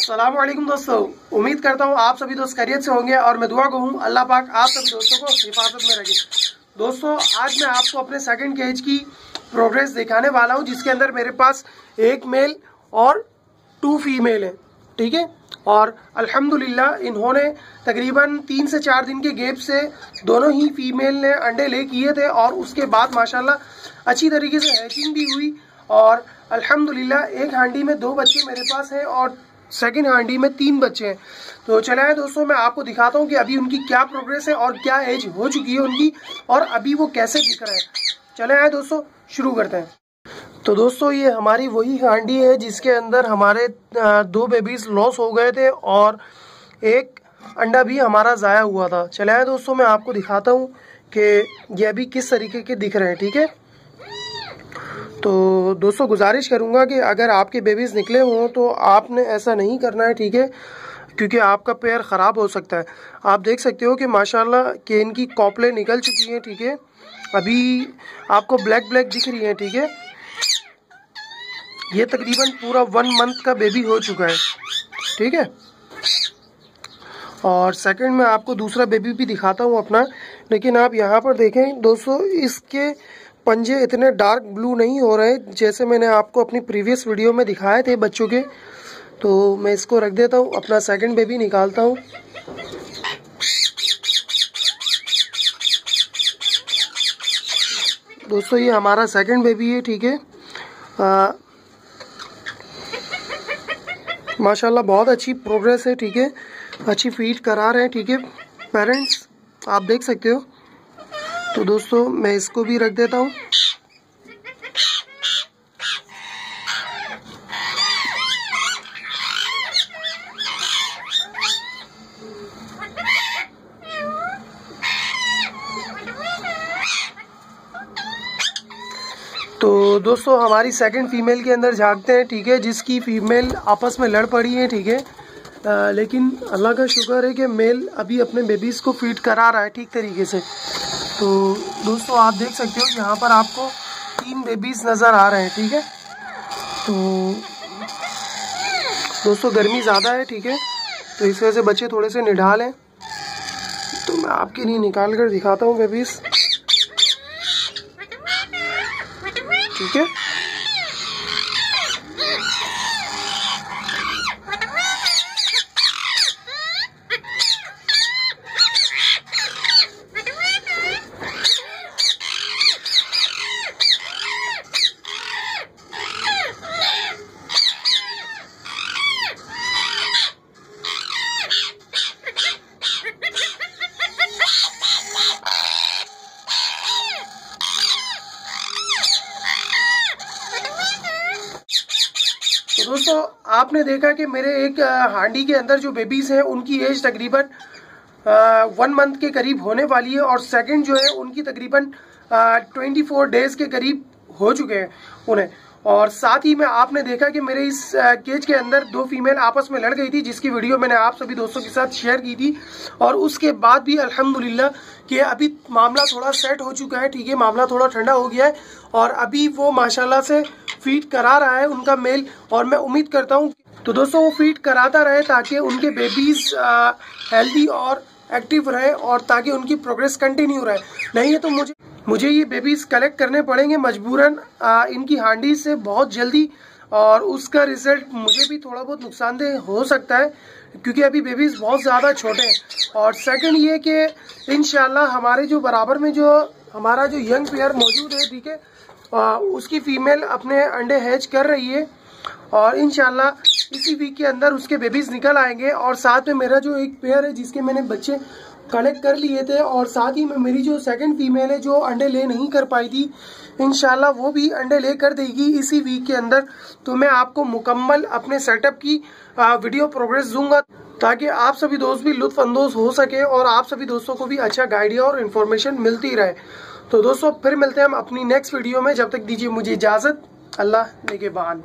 अस्सलामुअलैकुम दोस्तों, उम्मीद करता हूँ आप सभी दोस्त खैरियत से होंगे और मैं दुआ को हूँ अल्लाह पाक आप सभी दोस्तों को हिफाजत में रखे। दोस्तों आज मैं आपको अपने सेकंड केज की प्रोग्रेस दिखाने वाला हूँ, जिसके अंदर मेरे पास एक मेल और 2 फीमेल हैं। ठीक है, और अल्हम्दुलिल्लाह इन्होंने तकरीबन 3 से 4 दिन के गैप से दोनों ही फीमेल ने अंडे ले किए थे और उसके बाद माशाल्लाह अच्छी तरीके से हैचिंग भी हुई और अल्हम्दुलिल्लाह एक हांडी में 2 बच्चे मेरे पास हैं और सेकंड हांडी में 3 बच्चे हैं। तो चले आए दोस्तों, मैं आपको दिखाता हूँ कि अभी उनकी क्या प्रोग्रेस है और क्या एज हो चुकी है उनकी और अभी वो कैसे दिख रहे हैं। चले आए दोस्तों, शुरू करते हैं। तो दोस्तों ये हमारी वही हांडी है जिसके अंदर हमारे 2 बेबीज लॉस हो गए थे और एक अंडा भी हमारा ज़ाया हुआ था। चले आए दोस्तों, मैं आपको दिखाता हूँ कि ये अभी किस तरीके के दिख रहे हैं। ठीक है, तो दोस्तों गुजारिश करूंगा कि अगर आपके बेबीज़ निकले हों तो आपने ऐसा नहीं करना है। ठीक है, क्योंकि आपका पेयर ख़राब हो सकता है। आप देख सकते हो कि माशाल्लाह कि इनकी कॉपलें निकल चुकी हैं। ठीक है, अभी आपको ब्लैक ब्लैक दिख रही हैं। ठीक है, ये तकरीबन पूरा 1 मंथ का बेबी हो चुका है। ठीक है, और सेकंड में आपको दूसरा बेबी भी दिखाता हूँ अपना, लेकिन आप यहाँ पर देखें दोस्तों, इसके पंजे इतने डार्क ब्लू नहीं हो रहे जैसे मैंने आपको अपनी प्रीवियस वीडियो में दिखाए थे बच्चों के। तो मैं इसको रख देता हूँ, अपना सेकंड बेबी निकालता हूँ। दोस्तों ये हमारा सेकंड बेबी है। ठीक है, माशाल्लाह बहुत अच्छी प्रोग्रेस है। ठीक है, अच्छी फीड करा रहे हैं। ठीक है पेरेंट्स, आप देख सकते हो। तो दोस्तों मैं इसको भी रख देता हूँ। तो दोस्तों हमारी सेकंड फीमेल के अंदर झांकते हैं। ठीक है, जिसकी फीमेल आपस में लड़ पड़ी है। ठीक है, लेकिन अल्लाह का शुक्र है कि मेल अभी अपने बेबीज़ को फीड करा रहा है ठीक तरीके से। तो दोस्तों आप देख सकते हो यहाँ पर आपको 3 बेबीज़ नज़र आ रहे हैं। ठीक है, तो दोस्तों गर्मी ज़्यादा है। ठीक है, तो इस वजह से बच्चे थोड़े से निढाल हैं। तो मैं आपके लिए निकाल कर दिखाता हूँ बेबीज़। ठीक है, तो दोस्तों आपने देखा कि मेरे एक हांडी के अंदर जो बेबीज़ हैं उनकी एज तकरीबन 1 मंथ के करीब होने वाली है और सेकंड जो है उनकी तकरीबन 24 डेज के करीब हो चुके हैं उन्हें। और साथ ही में आपने देखा कि मेरे इस केज के अंदर 2 फीमेल आपस में लड़ गई थी, जिसकी वीडियो मैंने आप सभी दोस्तों के साथ शेयर की थी। और उसके बाद भी अल्हम्दुलिल्लाह कि अभी मामला थोड़ा सेट हो चुका है। ठीक है, मामला थोड़ा ठंडा हो गया है और अभी वो माशाल्लाह से फीड करा रहा है उनका मेल। और मैं उम्मीद करता हूँ तो दोस्तों वो फीड कराता रहे ताकि उनके बेबीज़ हेल्दी और एक्टिव रहे और ताकि उनकी प्रोग्रेस कंटिन्यू रहे। नहीं है तो मुझे ये बेबीज़ कलेक्ट करने पड़ेंगे मजबूरन इनकी हांडी से बहुत जल्दी, और उसका रिजल्ट मुझे भी थोड़ा बहुत नुकसानदेह हो सकता है क्योंकि अभी बेबीज़ बहुत ज़्यादा छोटे हैं। और सेकंड ये कि इंशाल्लाह हमारे जो बराबर में जो हमारा जो यंग पेयर मौजूद है, ठीक है, उसकी फीमेल अपने अंडे हैच कर रही है और इंशाल्लाह इसी वीक के अंदर उसके बेबीज़ निकल आएंगे। और साथ में मेरा जो एक पेयर है जिसके मैंने बच्चे कलेक्ट कर लिए थे, और साथ ही में मेरी जो सेकंड फीमेल है जो अंडे ले नहीं कर पाई थी, इंशाल्लाह वो भी अंडे ले कर देगी इसी वीक के अंदर। तो मैं आपको मुकम्मल अपने सेटअप की वीडियो प्रोग्रेस दूंगा ताकि आप सभी दोस्त भी लुत्फ अंदोज हो सके और आप सभी दोस्तों को भी अच्छा गाइडिया और इन्फॉर्मेशन मिलती रहे। तो दोस्तों फिर मिलते हैं हम अपनी नेक्स्ट वीडियो में, जब तक दीजिए मुझे इजाज़त। अल्लाह निगहबान।